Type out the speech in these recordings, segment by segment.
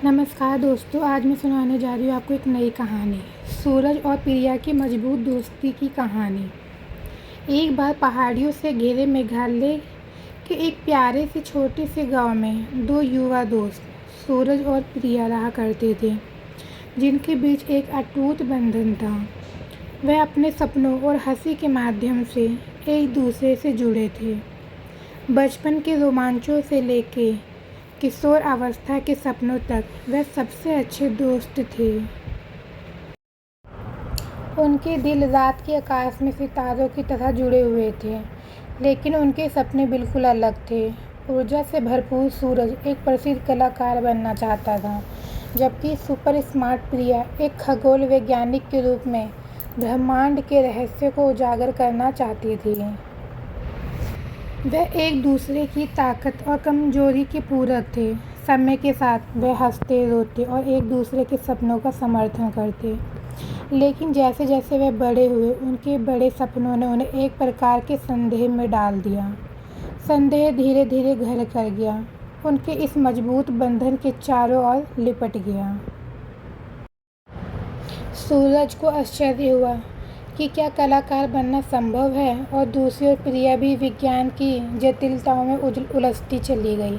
नमस्कार दोस्तों, आज मैं सुनाने जा रही हूँ आपको एक नई कहानी। सूरज और प्रिया की मजबूत दोस्ती की कहानी। एक बार पहाड़ियों से घिरे मेघालय के एक प्यारे से छोटे से गांव में दो युवा दोस्त सूरज और प्रिया रहा करते थे, जिनके बीच एक अटूट बंधन था। वह अपने सपनों और हंसी के माध्यम से एक दूसरे से जुड़े थे। बचपन के रोमांचों से लेके किशोर अवस्था के सपनों तक वह सबसे अच्छे दोस्त थे। उनके दिल रात के आकाश में सितारों की तरह जुड़े हुए थे, लेकिन उनके सपने बिल्कुल अलग थे। ऊर्जा से भरपूर सूरज एक प्रसिद्ध कलाकार बनना चाहता था, जबकि सुपर स्मार्ट प्रिया एक खगोल वैज्ञानिक के रूप में ब्रह्मांड के रहस्य को उजागर करना चाहती थी। वह एक दूसरे की ताकत और कमजोरी के पूरक थे। समय के साथ वह हंसते, रोते और एक दूसरे के सपनों का समर्थन करते। लेकिन जैसे जैसे वह बड़े हुए, उनके बड़े सपनों ने उन्हें एक प्रकार के संदेह में डाल दिया। संदेह धीरे धीरे घर कर गया, उनके इस मजबूत बंधन के चारों ओर लिपट गया। सूरज को आश्चर्य हुआ कि क्या कलाकार बनना संभव है, और दूसरी ओर प्रिया भी विज्ञान की जटिलताओं में उलझती चली गई।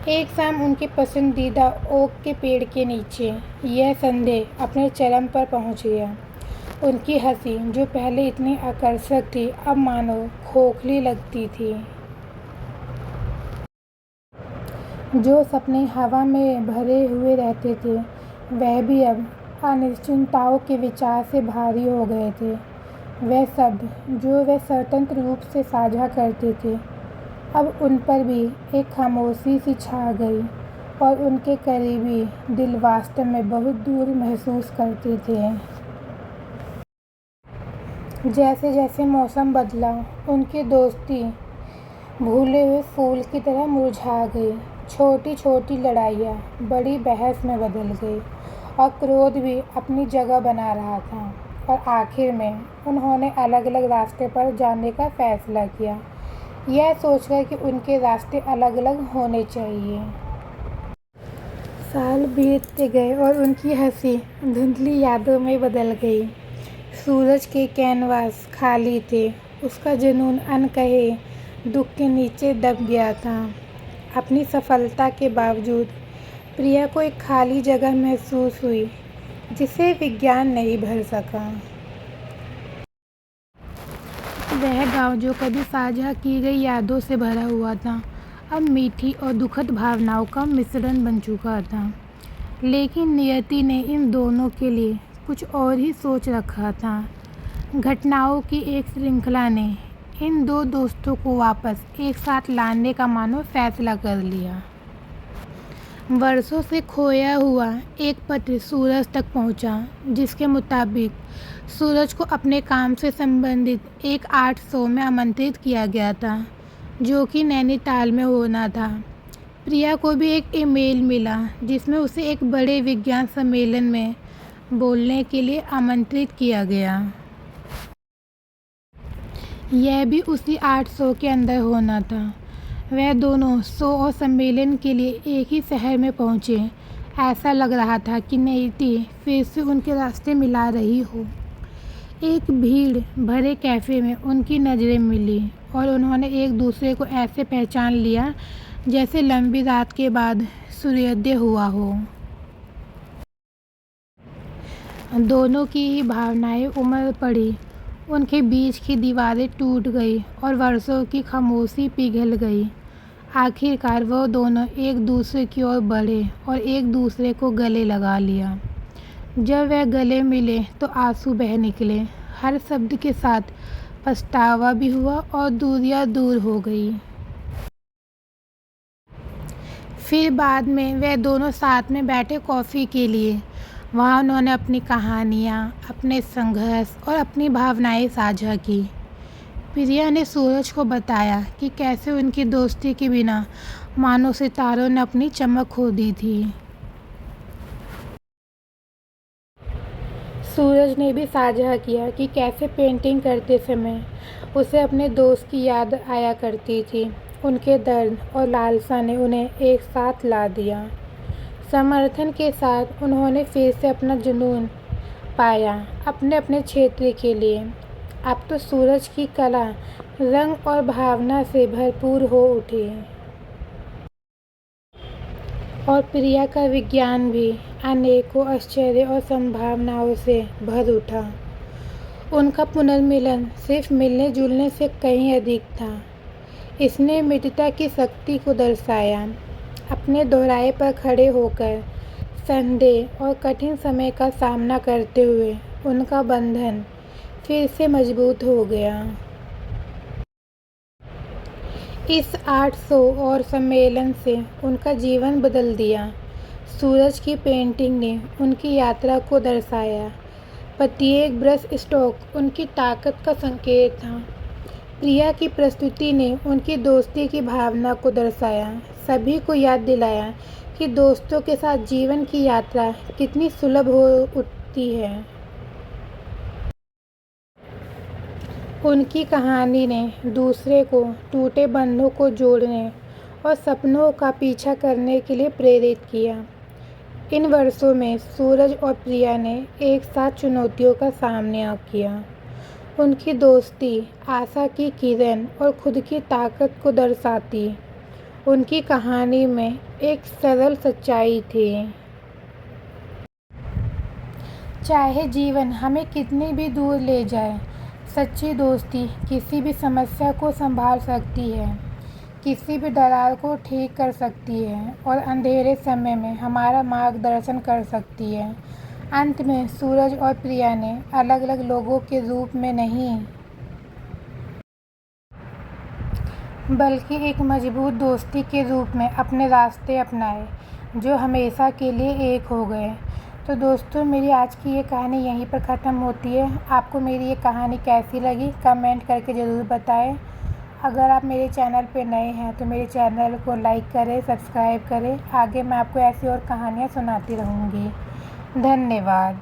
एक शाम उनके पसंदीदा ओक के पेड़ के नीचे यह संदेह अपने चरम पर पहुंच गया। उनकी हंसी, जो पहले इतनी आकर्षक थी, अब मानो खोखली लगती थी। जो सपने हवा में भरे हुए रहते थे, वह भी अब अनिश्चितताओं के विचार से भारी हो गए थे। वह शब्द जो वे स्वतंत्र रूप से साझा करते थे, अब उन पर भी एक खामोशी सी छा गई, और उनके करीबी दिल वास्तव में बहुत दूर महसूस करते थे। जैसे जैसे मौसम बदला, उनकी दोस्ती भूले हुए फूल की तरह मुरझा गई। छोटी छोटी लड़ाइयाँ बड़ी बहस में बदल गई, और क्रोध भी अपनी जगह बना रहा था। और आखिर में उन्होंने अलग अलग रास्ते पर जाने का फैसला किया, यह सोचकर कि उनके रास्ते अलग अलग होने चाहिए। साल बीतते गए और उनकी हंसी धुंधली यादों में बदल गई। सूरज के कैनवास खाली थे, उसका जुनून अनकहे दुख के नीचे दब गया था। अपनी सफलता के बावजूद प्रिया को एक खाली जगह महसूस हुई, जिसे विज्ञान नहीं भर सका। वह गांव जो कभी साझा की गई यादों से भरा हुआ था, अब मीठी और दुखद भावनाओं का मिश्रण बन चुका था। लेकिन नियति ने इन दोनों के लिए कुछ और ही सोच रखा था। घटनाओं की एक श्रृंखला ने इन दो दोस्तों को वापस एक साथ लाने का मानो फैसला कर लिया। वर्षों से खोया हुआ एक पत्र सूरज तक पहुंचा, जिसके मुताबिक सूरज को अपने काम से संबंधित एक आर्ट शो में आमंत्रित किया गया था, जो कि नैनीताल में होना था। प्रिया को भी एक ईमेल मिला, जिसमें उसे एक बड़े विज्ञान सम्मेलन में बोलने के लिए आमंत्रित किया गया। यह भी उसी आर्ट शो के अंदर होना था। वह दोनों शो और सम्मेलन के लिए एक ही शहर में पहुंचे। ऐसा लग रहा था कि नियति फिर से उनके रास्ते मिला रही हो। एक भीड़ भरे कैफ़े में उनकी नज़रें मिली, और उन्होंने एक दूसरे को ऐसे पहचान लिया जैसे लंबी रात के बाद सूर्योदय हुआ हो। दोनों की ही भावनाएं उमड़ पड़ी, उनके बीच की दीवारें टूट गई और वर्षों की खामोशी पिघल गई। आखिरकार वो दोनों एक दूसरे की ओर बढ़े और एक दूसरे को गले लगा लिया। जब वह गले मिले तो आंसू बह निकले। हर शब्द के साथ पछतावा भी हुआ, और दूरियां दूर हो गई। फिर बाद में वे दोनों साथ में बैठे कॉफ़ी के लिए। वहाँ उन्होंने अपनी कहानियाँ, अपने संघर्ष और अपनी भावनाएं साझा की। प्रिया ने सूरज को बताया कि कैसे उनकी दोस्ती के बिना मानो सितारों ने अपनी चमक खो दी थी। सूरज ने भी साझा किया कि कैसे पेंटिंग करते समय उसे अपने दोस्त की याद आया करती थी। उनके दर्द और लालसा ने उन्हें एक साथ ला दिया। समर्थन के साथ उन्होंने फिर से अपना जुनून पाया अपने अपने क्षेत्र के लिए। अब तो सूरज की कला रंग और भावना से भरपूर हो उठी और प्रिया का विज्ञान भी अनेकों आश्चर्य और संभावनाओं से भर उठा। उनका पुनर्मिलन सिर्फ मिलने जुलने से कहीं अधिक था। इसने मित्रता की शक्ति को दर्शाया। अपने दोहराए पर खड़े होकर संदेह और कठिन समय का सामना करते हुए उनका बंधन फिर से मजबूत हो गया। इस 800 और सम्मेलन से उनका जीवन बदल दिया। सूरज की पेंटिंग ने उनकी यात्रा को दर्शाया। प्रत्येक ब्रश स्ट्रोक उनकी ताकत का संकेत था। प्रिया की प्रस्तुति ने उनकी दोस्ती की भावना को दर्शाया, सभी को याद दिलाया कि दोस्तों के साथ जीवन की यात्रा कितनी सुलभ हो उठती है। उनकी कहानी ने दूसरे को टूटे बंधों को जोड़ने और सपनों का पीछा करने के लिए प्रेरित किया। इन वर्षों में सूरज और प्रिया ने एक साथ चुनौतियों का सामना किया। उनकी दोस्ती आशा की किरण और खुद की ताकत को दर्शाती। उनकी कहानी में एक सरल सच्चाई थी। चाहे जीवन हमें कितनी भी दूर ले जाए, सच्ची दोस्ती किसी भी समस्या को संभाल सकती है, किसी भी दरार को ठीक कर सकती है और अंधेरे समय में हमारा मार्गदर्शन कर सकती है। अंत में सूरज और प्रिया ने अलग अलग लोगों के रूप में नहीं, बल्कि एक मजबूत दोस्ती के रूप में अपने रास्ते अपनाए, जो हमेशा के लिए एक हो गए। तो दोस्तों, मेरी आज की ये कहानी यहीं पर ख़त्म होती है। आपको मेरी ये कहानी कैसी लगी कमेंट करके ज़रूर बताएं। अगर आप मेरे चैनल पे नए हैं तो मेरे चैनल को लाइक करें, सब्सक्राइब करें। आगे मैं आपको ऐसी और कहानियाँ सुनाती रहूँगी। धन्यवाद।